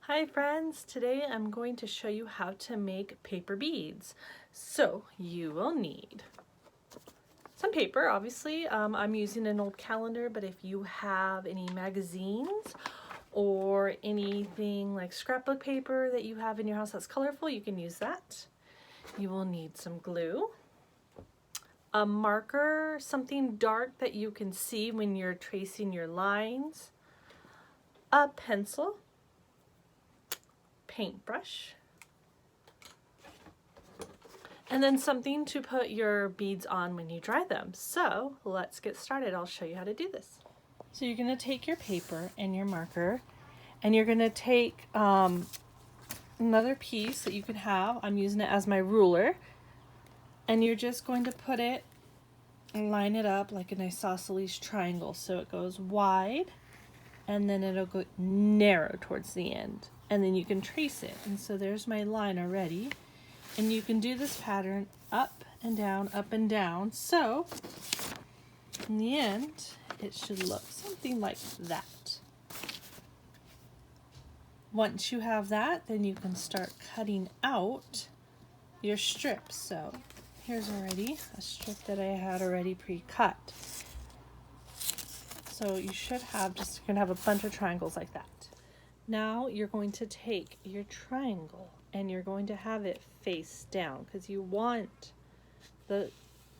Hi friends, today I'm going to show you how to make paper beads. So you will need some paper, obviously. I'm using an old calendar, but if you have any magazines or anything like scrapbook paper that you have in your house that's colorful, you can use that. You will need some glue, a marker, something dark that you can see when you're tracing your lines, a pencil, paintbrush, and then something to put your beads on when you dry them. So let's get started. I'll show you how to do this. So you're going to take your paper and your marker, and you're going to take another piece that you can have. I'm using it as my ruler, and you're just going to put it and line it up like an isosceles triangle. So it goes wide and then it'll go narrow towards the end, and then you can trace it. And so there's my line already. And you can do this pattern up and down, up and down. So in the end, it should look something like that. Once you have that, then you can start cutting out your strips. So here's already a strip that I had already pre-cut. So you should have you're gonna have a bunch of triangles like that. Now you're going to take your triangle and you're going to have it face down, because you want the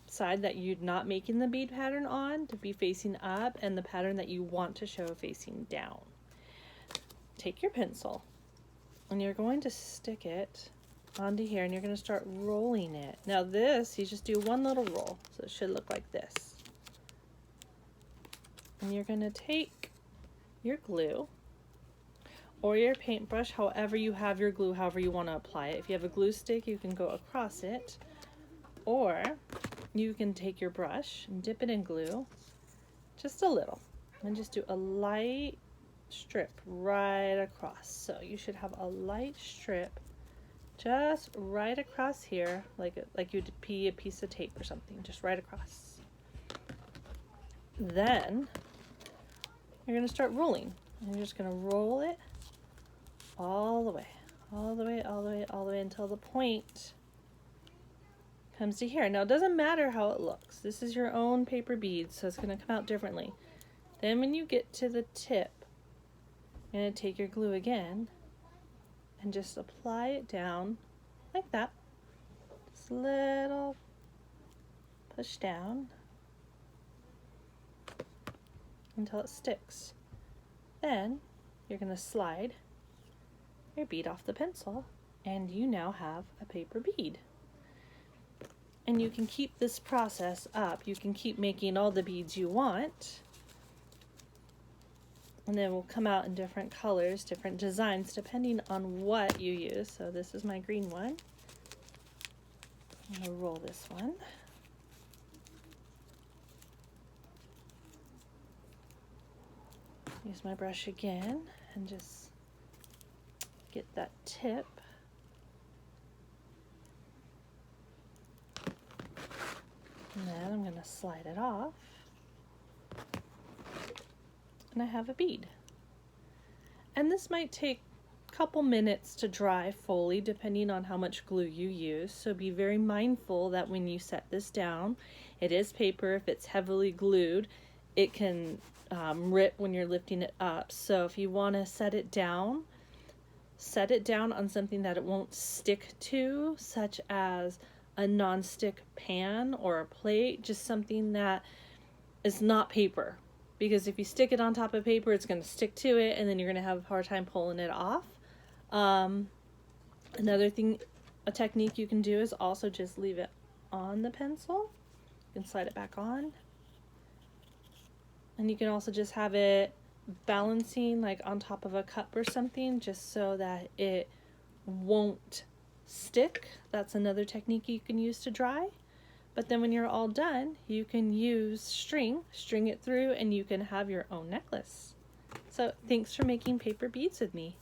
side that you're not making the bead pattern on to be facing up and the pattern that you want to show facing down. Take your pencil and you're going to stick it onto here, and you're going to start rolling it. Now this, you just do one little roll, so it should look like this. And you're going to take your glue or your paintbrush, however you have your glue, however you want to apply it. If you have a glue stick, you can go across it, or you can take your brush and dip it in glue just a little and just do a light strip right across. So you should have a light strip just right across here, like you'd pee a piece of tape or something, just right across. Then you're going to start rolling, and you're just going to roll it all the way, all the way, all the way, all the way until the point comes to here. Now it doesn't matter how it looks. This is your own paper bead, so it's going to come out differently. Then when you get to the tip, you're going to take your glue again and just apply it down like that. Just a little push down until it sticks. Then you're going to slide your bead off the pencil, and you now have a paper bead. And you can keep this process up. You can keep making all the beads you want, and then will come out in different colors, different designs, depending on what you use. So this is my green one. I'm going to roll this one. Use my brush again and just get that tip. And then I'm going to slide it off. And I have a bead. And this might take a couple minutes to dry fully, depending on how much glue you use. So be very mindful that when you set this down, it is paper. If it's heavily glued, it can rip when you're lifting it up. So if you want to set it down on something that it won't stick to, such as a non-stick pan or a plate, just something that is not paper. Because if you stick it on top of paper, it's going to stick to it, and then you're going to have a hard time pulling it off. Another thing, a technique you can do is also just leave it on the pencil. You can slide it back on. And you can also just have it balancing like on top of a cup or something, just so that it won't stick. That's another technique you can use to dry. But then when you're all done, you can use string it through, and you can have your own necklace. So thanks for making paper beads with me.